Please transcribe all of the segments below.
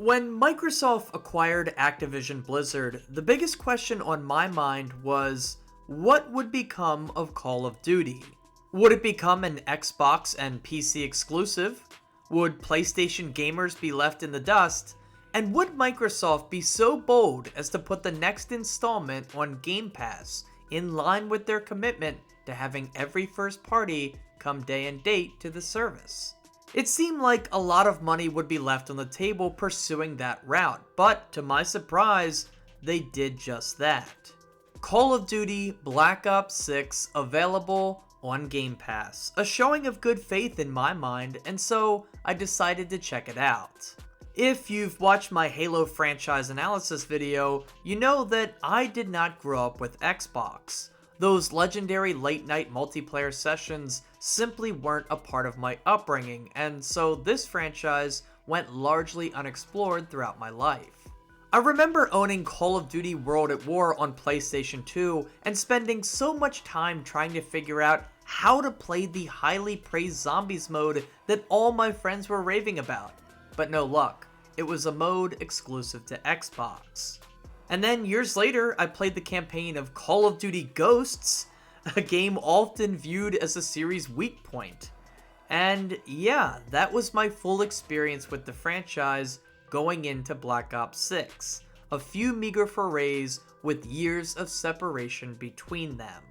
When Microsoft acquired Activision Blizzard, the biggest question on my mind was, what would become of Call of Duty? Would it become an Xbox and PC exclusive? Would PlayStation gamers be left in the dust? And would Microsoft be so bold as to put the next installment on Game Pass, in line with their commitment to having every first party come day and date to the service? It seemed like a lot of money would be left on the table pursuing that route, but to my surprise, they did just that. Call of Duty Black Ops 6 available on Game Pass, a showing of good faith in my mind, and so I decided to check it out. If you've watched my Halo franchise analysis video, you know that I did not grow up with Xbox. Those legendary late-night multiplayer sessions simply weren't a part of my upbringing, and so this franchise went largely unexplored throughout my life. I remember owning Call of Duty World at War on PlayStation 2 and spending so much time trying to figure out how to play the highly praised Zombies mode that all my friends were raving about. But no luck, it was a mode exclusive to Xbox. And then years later, I played the campaign of Call of Duty Ghosts, a game often viewed as a series' weak point. And yeah, that was my full experience with the franchise going into Black Ops 6, a few meager forays with years of separation between them.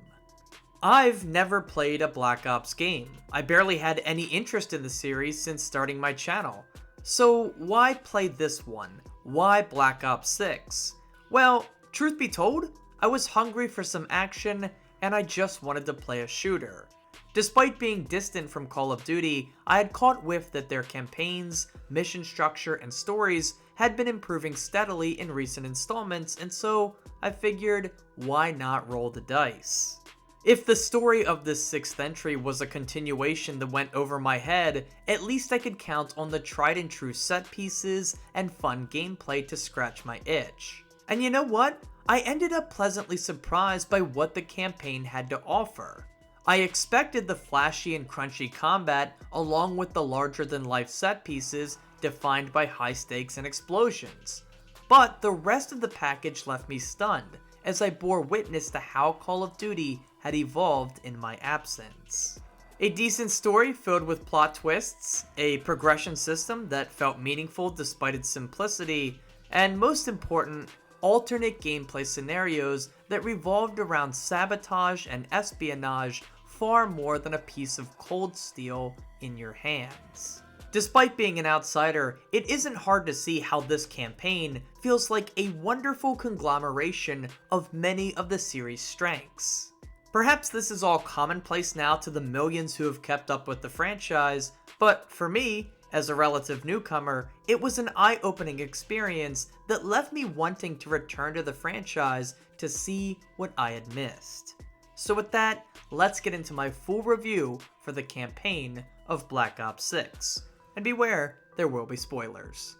I've never played a Black Ops game. I barely had any interest in the series since starting my channel. So why play this one? Why Black Ops 6? Well, truth be told, I was hungry for some action and I just wanted to play a shooter. Despite being distant from Call of Duty, I had caught whiff that their campaigns, mission structure, and stories had been improving steadily in recent installments, and so I figured, why not roll the dice? If the story of this 6th entry was a continuation that went over my head, at least I could count on the tried and true set pieces and fun gameplay to scratch my itch. And you know what? I ended up pleasantly surprised by what the campaign had to offer. I expected the flashy and crunchy combat along with the larger-than-life set pieces defined by high stakes and explosions. But the rest of the package left me stunned as I bore witness to how Call of Duty had evolved in my absence. A decent story filled with plot twists, a progression system that felt meaningful despite its simplicity, and most important, alternate gameplay scenarios that revolved around sabotage and espionage far more than a piece of cold steel in your hands. Despite being an outsider, it isn't hard to see how this campaign feels like a wonderful conglomeration of many of the series' strengths. Perhaps this is all commonplace now to the millions who have kept up with the franchise, but for me, as a relative newcomer, it was an eye-opening experience that left me wanting to return to the franchise to see what I had missed. So with that, let's get into my full review for the campaign of Black Ops 6. And beware, there will be spoilers.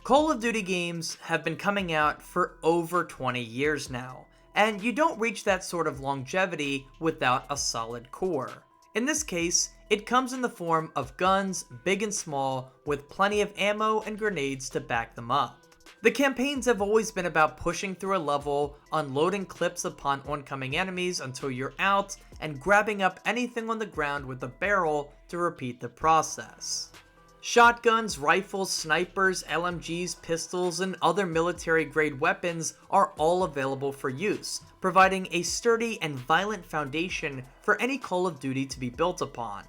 Call of Duty games have been coming out for over 20 years now, and you don't reach that sort of longevity without a solid core. In this case, it comes in the form of guns, big and small, with plenty of ammo and grenades to back them up. The campaigns have always been about pushing through a level, unloading clips upon oncoming enemies until you're out, and grabbing up anything on the ground with a barrel to repeat the process. Shotguns, rifles, snipers, LMGs, pistols, and other military-grade weapons are all available for use, providing a sturdy and violent foundation for any Call of Duty to be built upon.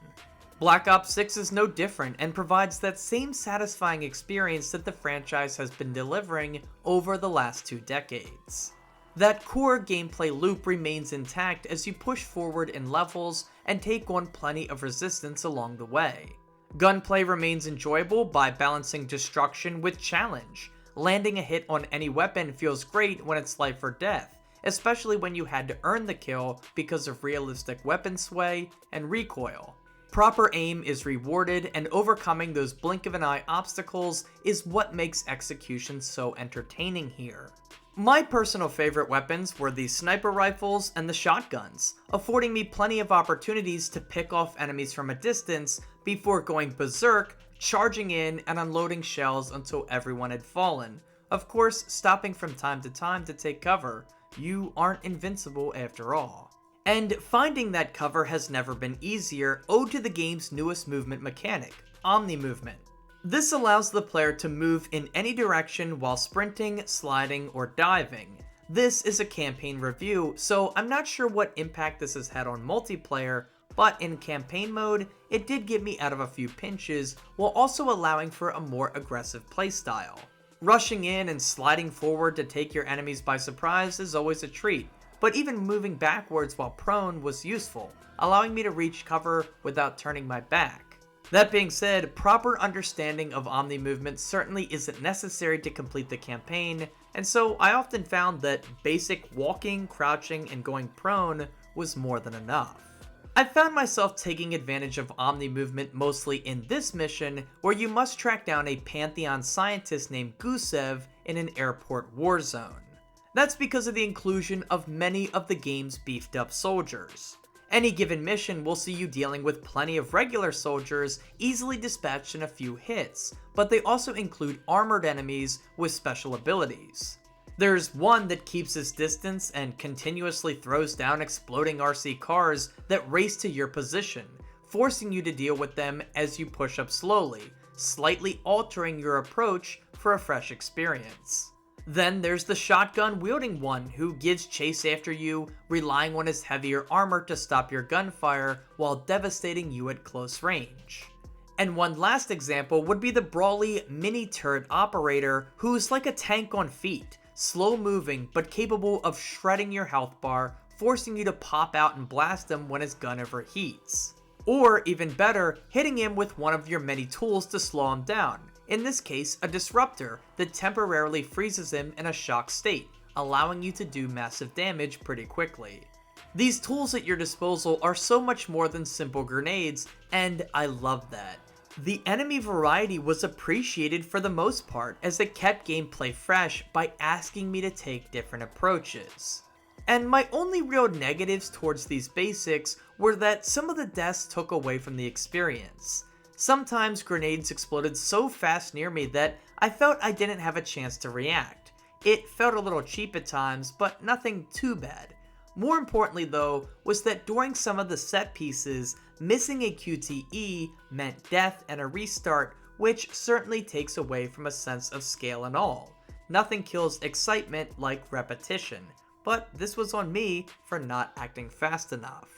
Black Ops 6 is no different and provides that same satisfying experience that the franchise has been delivering over the last 2 decades. That core gameplay loop remains intact as you push forward in levels and take on plenty of resistance along the way. Gunplay remains enjoyable by balancing destruction with challenge. Landing a hit on any weapon feels great when it's life or death, especially when you had to earn the kill because of realistic weapon sway and recoil. Proper aim is rewarded, and overcoming those blink-of-an-eye obstacles is what makes execution so entertaining here. My personal favorite weapons were the sniper rifles and the shotguns, affording me plenty of opportunities to pick off enemies from a distance before going berserk, charging in and unloading shells until everyone had fallen. Of course, stopping from time to time to take cover. You aren't invincible after all. And finding that cover has never been easier, owed to the game's newest movement mechanic, Omni Movement. This allows the player to move in any direction while sprinting, sliding, or diving. This is a campaign review, so I'm not sure what impact this has had on multiplayer, but in campaign mode, it did get me out of a few pinches, while also allowing for a more aggressive playstyle. Rushing in and sliding forward to take your enemies by surprise is always a treat, but even moving backwards while prone was useful, allowing me to reach cover without turning my back. That being said, proper understanding of Omni Movement certainly isn't necessary to complete the campaign, and so I often found that basic walking, crouching, and going prone was more than enough. I found myself taking advantage of Omni Movement mostly in this mission, where you must track down a Pantheon scientist named Gusev in an airport war zone. That's because of the inclusion of many of the game's beefed up soldiers. Any given mission will see you dealing with plenty of regular soldiers easily dispatched in a few hits, but they also include armored enemies with special abilities. There's one that keeps his distance and continuously throws down exploding RC cars that race to your position, forcing you to deal with them as you push up slowly, slightly altering your approach for a fresh experience. Then there's the shotgun-wielding one who gives chase after you, relying on his heavier armor to stop your gunfire while devastating you at close range. And one last example would be the brawly mini-turret operator who's like a tank on feet, slow-moving but capable of shredding your health bar, forcing you to pop out and blast him when his gun overheats. Or even better, hitting him with one of your many tools to slow him down. In this case, a disruptor that temporarily freezes him in a shock state, allowing you to do massive damage pretty quickly. These tools at your disposal are so much more than simple grenades, and I love that. The enemy variety was appreciated for the most part, as it kept gameplay fresh by asking me to take different approaches. And my only real negatives towards these basics were that some of the deaths took away from the experience. Sometimes grenades exploded so fast near me that I felt I didn't have a chance to react. It felt a little cheap at times, but nothing too bad. More importantly though, was that during some of the set pieces, missing a QTE meant death and a restart, which certainly takes away from a sense of scale and all. Nothing kills excitement like repetition, but this was on me for not acting fast enough.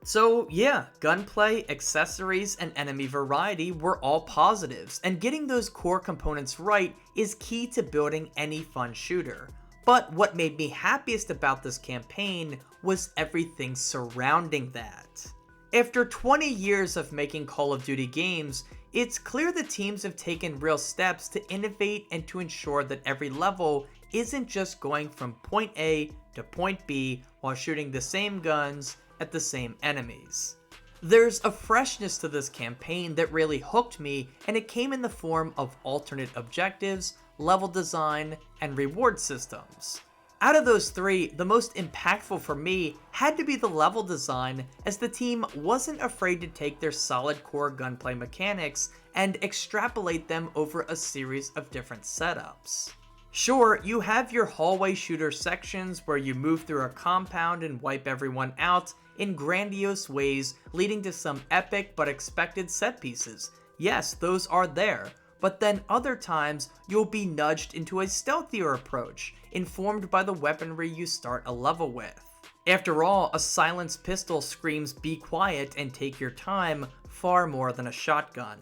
So yeah, gunplay, accessories, and enemy variety were all positives, and getting those core components right is key to building any fun shooter. But what made me happiest about this campaign was everything surrounding that. After 20 years of making Call of Duty games, it's clear the teams have taken real steps to innovate and to ensure that every level isn't just going from point A to point B while shooting the same guns at the same enemies. There's a freshness to this campaign that really hooked me, and it came in the form of alternate objectives, level design, and reward systems. Out of those three, the most impactful for me had to be the level design, as the team wasn't afraid to take their solid core gunplay mechanics and extrapolate them over a series of different setups. Sure, you have your hallway shooter sections where you move through a compound and wipe everyone out in grandiose ways, leading to some epic but expected set pieces. Yes, those are there, but then other times you'll be nudged into a stealthier approach, informed by the weaponry you start a level with. After all, a silenced pistol screams "be quiet and take your time" far more than a shotgun.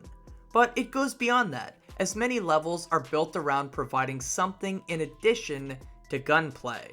But it goes beyond that, as many levels are built around providing something in addition to gunplay.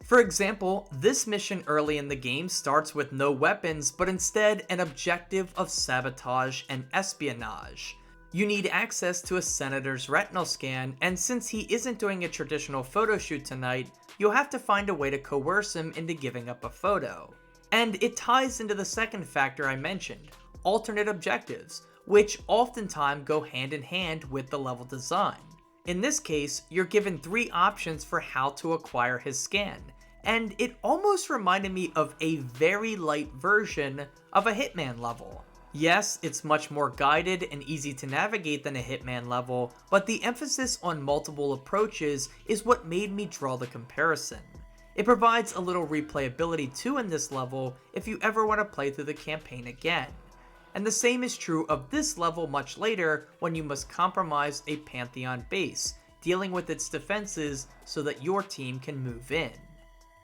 For example, this mission early in the game starts with no weapons, but instead an objective of sabotage and espionage. You need access to a senator's retinal scan, and since he isn't doing a traditional photo shoot tonight, you'll have to find a way to coerce him into giving up a photo. And it ties into the second factor I mentioned, alternate objectives, which oftentimes go hand in hand with the level design. In this case, you're given 3 options for how to acquire his scan, and it almost reminded me of a very light version of a Hitman level. Yes, it's much more guided and easy to navigate than a Hitman level, but the emphasis on multiple approaches is what made me draw the comparison. It provides a little replayability too in this level if you ever want to play through the campaign again. And the same is true of this level much later when you must compromise a Pantheon base, dealing with its defenses so that your team can move in.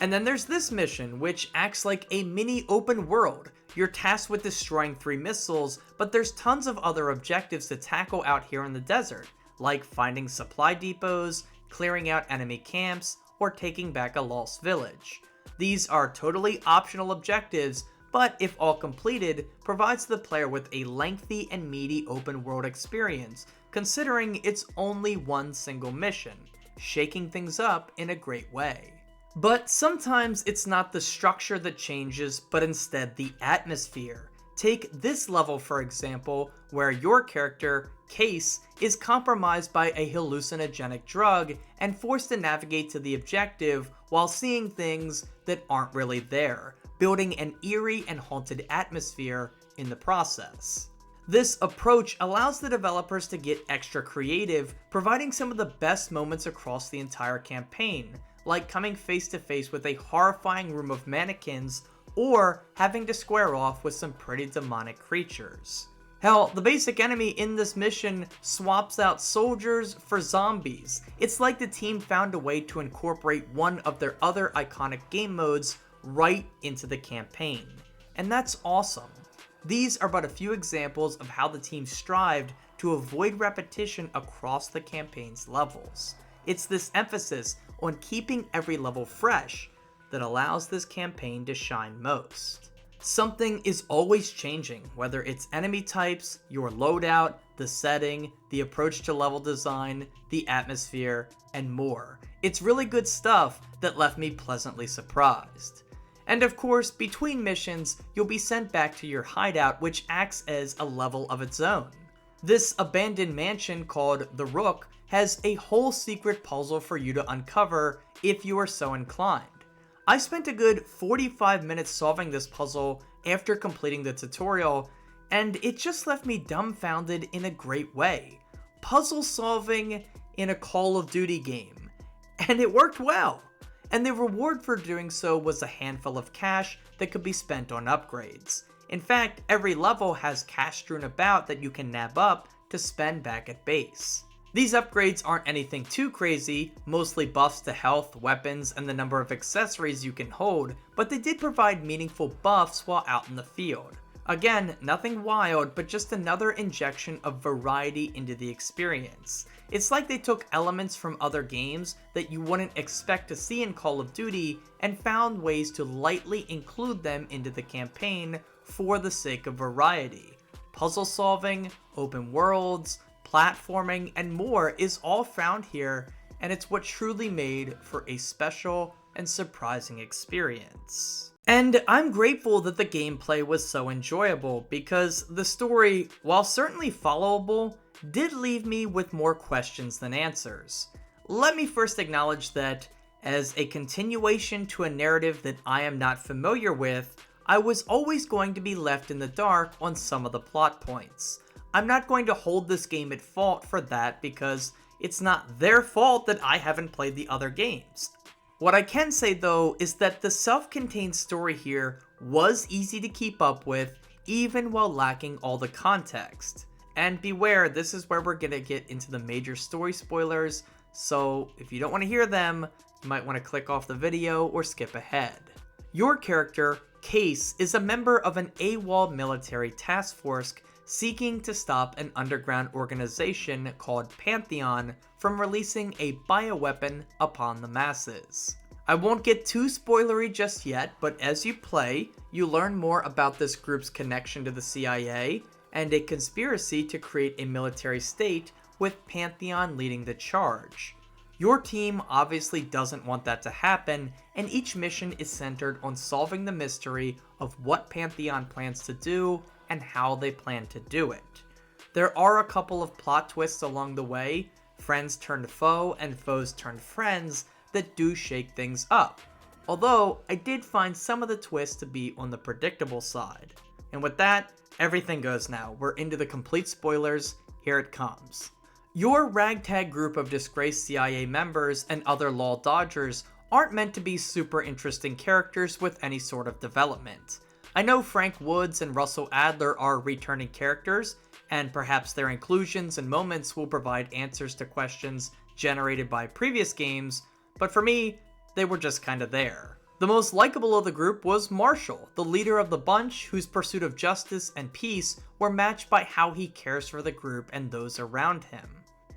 And then there's this mission, which acts like a mini open world. You're tasked with destroying 3 missiles, but there's tons of other objectives to tackle out here in the desert, like finding supply depots, clearing out enemy camps, or taking back a lost village. These are totally optional objectives, but if all completed, provides the player with a lengthy and meaty open world experience, considering it's only one single mission, shaking things up in a great way. But sometimes it's not the structure that changes, but instead the atmosphere. Take this level for example, where your character, Case, is compromised by a hallucinogenic drug and forced to navigate to the objective while seeing things that aren't really there, building an eerie and haunted atmosphere in the process. This approach allows the developers to get extra creative, providing some of the best moments across the entire campaign, like coming face to face with a horrifying room of mannequins, or having to square off with some pretty demonic creatures. Hell, the basic enemy in this mission swaps out soldiers for zombies. It's like the team found a way to incorporate one of their other iconic game modes right into the campaign. And that's awesome. These are but a few examples of how the team strived to avoid repetition across the campaign's levels. It's this emphasis on keeping every level fresh that allows this campaign to shine most. Something is always changing, whether it's enemy types, your loadout, the setting, the approach to level design, the atmosphere, and more. It's really good stuff that left me pleasantly surprised. And of course, between missions, you'll be sent back to your hideout, which acts as a level of its own. This abandoned mansion called The Rook has a whole secret puzzle for you to uncover if you are so inclined. I spent a good 45 minutes solving this puzzle after completing the tutorial, and it just left me dumbfounded in a great way. Puzzle solving in a Call of Duty game. And it worked well. And the reward for doing so was a handful of cash that could be spent on upgrades. In fact, every level has cash strewn about that you can nab up to spend back at base. These upgrades aren't anything too crazy, mostly buffs to health, weapons, and the number of accessories you can hold, but they did provide meaningful buffs while out in the field. Again, nothing wild, but just another injection of variety into the experience. It's like they took elements from other games that you wouldn't expect to see in Call of Duty and found ways to lightly include them into the campaign for the sake of variety. Puzzle solving, open worlds, platforming, and more is all found here, and it's what truly made for a special and surprising experience. And I'm grateful that the gameplay was so enjoyable, because the story, while certainly followable, did leave me with more questions than answers. Let me first acknowledge that, as a continuation to a narrative that I am not familiar with, I was always going to be left in the dark on some of the plot points. I'm not going to hold this game at fault for that, because it's not their fault that I haven't played the other games. What I can say though is that the self-contained story here was easy to keep up with, even while lacking all the context. And beware, this is where we're gonna get into the major story spoilers, so if you don't want to hear them, you might want to click off the video or skip ahead. Your character, Case, is a member of an AWOL military task force seeking to stop an underground organization called Pantheon from releasing a bioweapon upon the masses. I won't get too spoilery just yet, but as you play, you learn more about this group's connection to the CIA and a conspiracy to create a military state with Pantheon leading the charge. Your team obviously doesn't want that to happen, and each mission is centered on solving the mystery of what Pantheon plans to do and how they plan to do it. There are a couple of plot twists along the way, friends turned foe and foes turned friends, that do shake things up. Although, I did find some of the twists to be on the predictable side. And with that, everything goes now. We're into the complete spoilers. Here it comes. Your ragtag group of disgraced CIA members and other law dodgers aren't meant to be super interesting characters with any sort of development. I know Frank Woods and Russell Adler are returning characters, and perhaps their inclusions and moments will provide answers to questions generated by previous games, but for me, they were just kinda there. The most likable of the group was Marshall, the leader of the bunch whose pursuit of justice and peace were matched by how he cares for the group and those around him.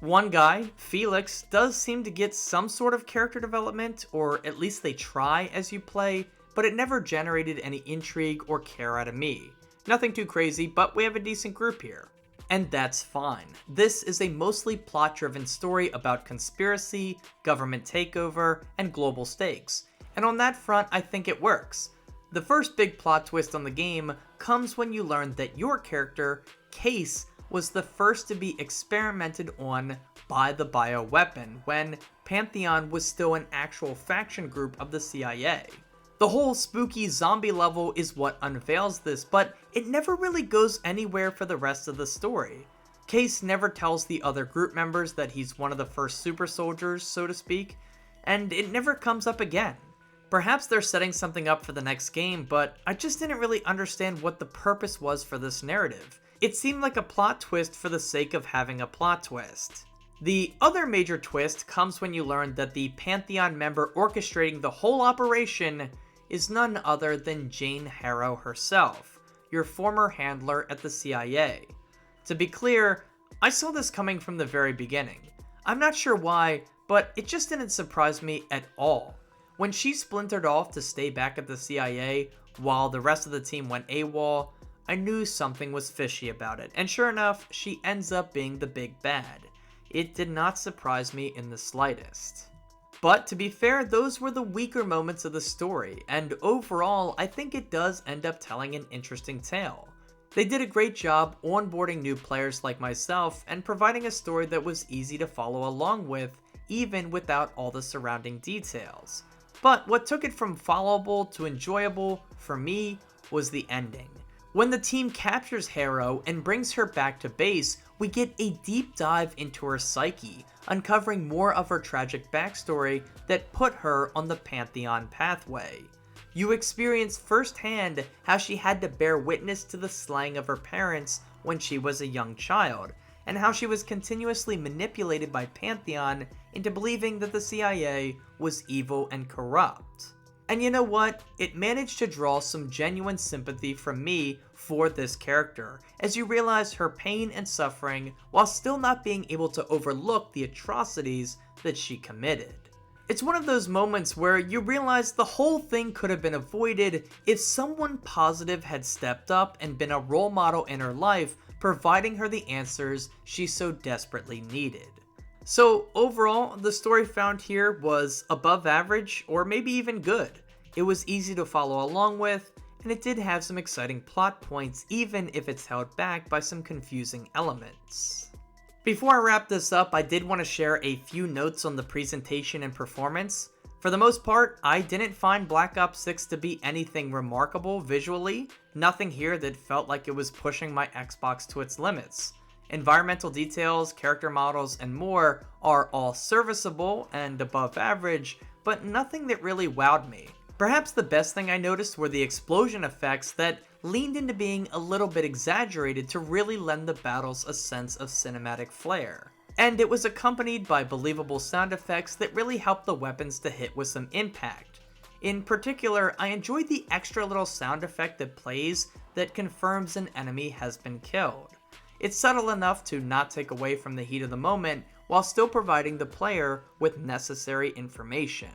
One guy, Felix, does seem to get some sort of character development, or at least they try as you play, but it never generated any intrigue or care out of me. Nothing too crazy, but we have a decent group here. And that's fine. This is a mostly plot-driven story about conspiracy, government takeover, and global stakes. And on that front, I think it works. The first big plot twist on the game comes when you learn that your character, Case, was the first to be experimented on by the bioweapon when Pantheon was still an actual faction group of the CIA. The whole spooky zombie level is what unveils this, but it never really goes anywhere for the rest of the story. Case never tells the other group members that he's one of the first super soldiers, so to speak, and it never comes up again. Perhaps they're setting something up for the next game, but I just didn't really understand what the purpose was for this narrative. It seemed like a plot twist for the sake of having a plot twist. The other major twist comes when you learn that the Pantheon member orchestrating the whole operation is none other than Jane Harrow herself, your former handler at the CIA. To be clear, I saw this coming from the very beginning. I'm not sure why, but it just didn't surprise me at all. When she splintered off to stay back at the CIA while the rest of the team went AWOL, I knew something was fishy about it, and sure enough, she ends up being the big bad. It did not surprise me in the slightest. But to be fair, those were the weaker moments of the story, and overall, I think it does end up telling an interesting tale. They did a great job onboarding new players like myself and providing a story that was easy to follow along with, even without all the surrounding details. But what took it from followable to enjoyable, for me, was the ending. When the team captures Harrow and brings her back to base, we get a deep dive into her psyche, uncovering more of her tragic backstory that put her on the Pantheon pathway. You experience firsthand how she had to bear witness to the slaying of her parents when she was a young child, and how she was continuously manipulated by Pantheon into believing that the CIA was evil and corrupt. And you know what? It managed to draw some genuine sympathy from me for this character, as you realize her pain and suffering while still not being able to overlook the atrocities that she committed. It's one of those moments where you realize the whole thing could have been avoided if someone positive had stepped up and been a role model in her life, providing her the answers she so desperately needed. So overall, the story found here was above average, or maybe even good. It was easy to follow along with, and it did have some exciting plot points, even if it's held back by some confusing elements. Before I wrap this up, I did want to share a few notes on the presentation and performance. For the most part, I didn't find Black Ops 6 to be anything remarkable visually, nothing here that felt like it was pushing my Xbox to its limits. Environmental details, character models, and more are all serviceable and above average, but nothing that really wowed me. Perhaps the best thing I noticed were the explosion effects that leaned into being a little bit exaggerated to really lend the battles a sense of cinematic flair. And it was accompanied by believable sound effects that really helped the weapons to hit with some impact. In particular, I enjoyed the extra little sound effect that plays that confirms an enemy has been killed. It's subtle enough to not take away from the heat of the moment while still providing the player with necessary information.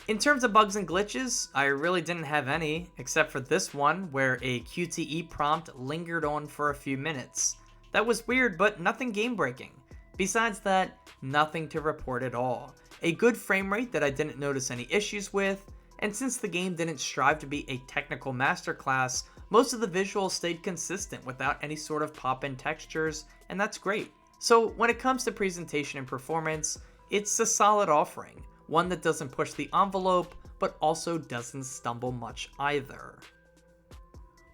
In terms of bugs and glitches, I really didn't have any, except for this one where a QTE prompt lingered on for a few minutes. That was weird, but nothing game-breaking. Besides that, nothing to report at all. A good frame rate that I didn't notice any issues with, and since the game didn't strive to be a technical masterclass, most of the visuals stayed consistent without any sort of pop-in textures, and that's great. So when it comes to presentation and performance, it's a solid offering, one that doesn't push the envelope, but also doesn't stumble much either.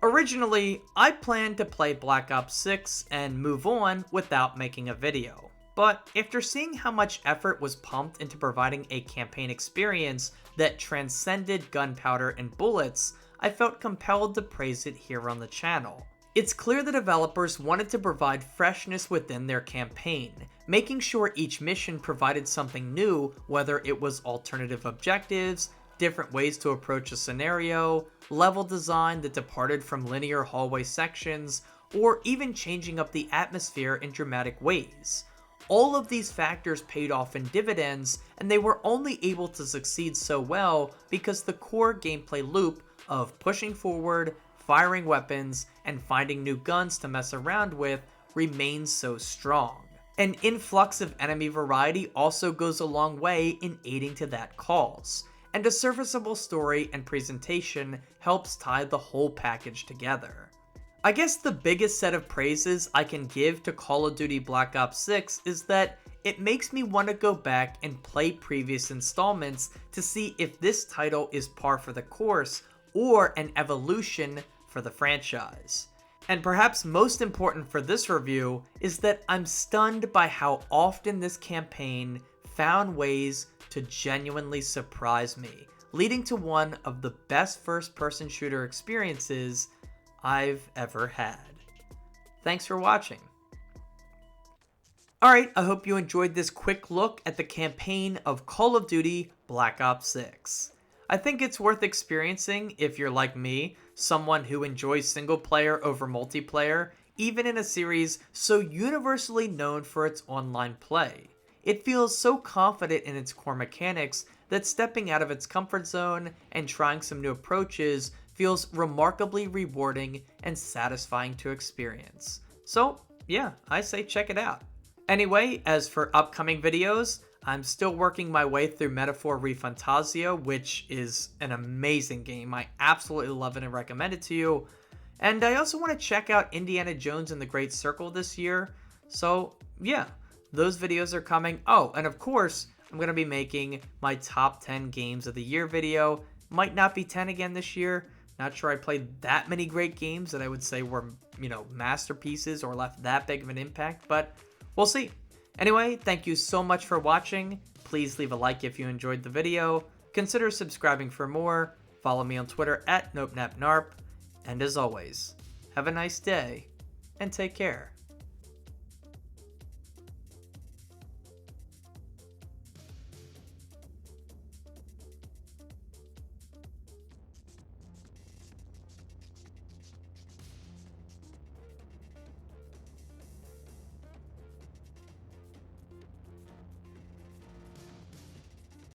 Originally, I planned to play Black Ops 6 and move on without making a video. But after seeing how much effort was pumped into providing a campaign experience that transcended gunpowder and bullets, I felt compelled to praise it here on the channel. It's clear the developers wanted to provide freshness within their campaign, making sure each mission provided something new, whether it was alternative objectives, different ways to approach a scenario, level design that departed from linear hallway sections, or even changing up the atmosphere in dramatic ways. All of these factors paid off in dividends, and they were only able to succeed so well because the core gameplay loop of pushing forward, firing weapons, and finding new guns to mess around with remains so strong. An influx of enemy variety also goes a long way in aiding to that cause, and a serviceable story and presentation helps tie the whole package together. I guess the biggest set of praises I can give to Call of Duty Black Ops 6 is that it makes me want to go back and play previous installments to see if this title is par for the course or an evolution for the franchise. And perhaps most important for this review is that I'm stunned by how often this campaign found ways to genuinely surprise me, leading to one of the best first-person shooter experiences I've ever had. Thanks for watching. Alright, I hope you enjoyed this quick look at the campaign of Call of Duty Black Ops 6. I think it's worth experiencing if you're like me, someone who enjoys single player over multiplayer, even in a series so universally known for its online play. It feels so confident in its core mechanics that stepping out of its comfort zone and trying some new approaches feels remarkably rewarding and satisfying to experience. So yeah, I say check it out. Anyway, as for upcoming videos, I'm still working my way through Metaphor ReFantazio, which is an amazing game. I absolutely love it and recommend it to you. And I also want to check out Indiana Jones and the Great Circle this year. So yeah, those videos are coming. Oh, and of course, I'm going to be making my top 10 games of the year video. Might not be 10 again this year. Not sure I played that many great games that I would say were, masterpieces or left that big of an impact, but we'll see. Anyway, thank you so much for watching. Please leave a like if you enjoyed the video. Consider subscribing for more. Follow me on Twitter @NopeNapNarp. And as always, have a nice day and take care.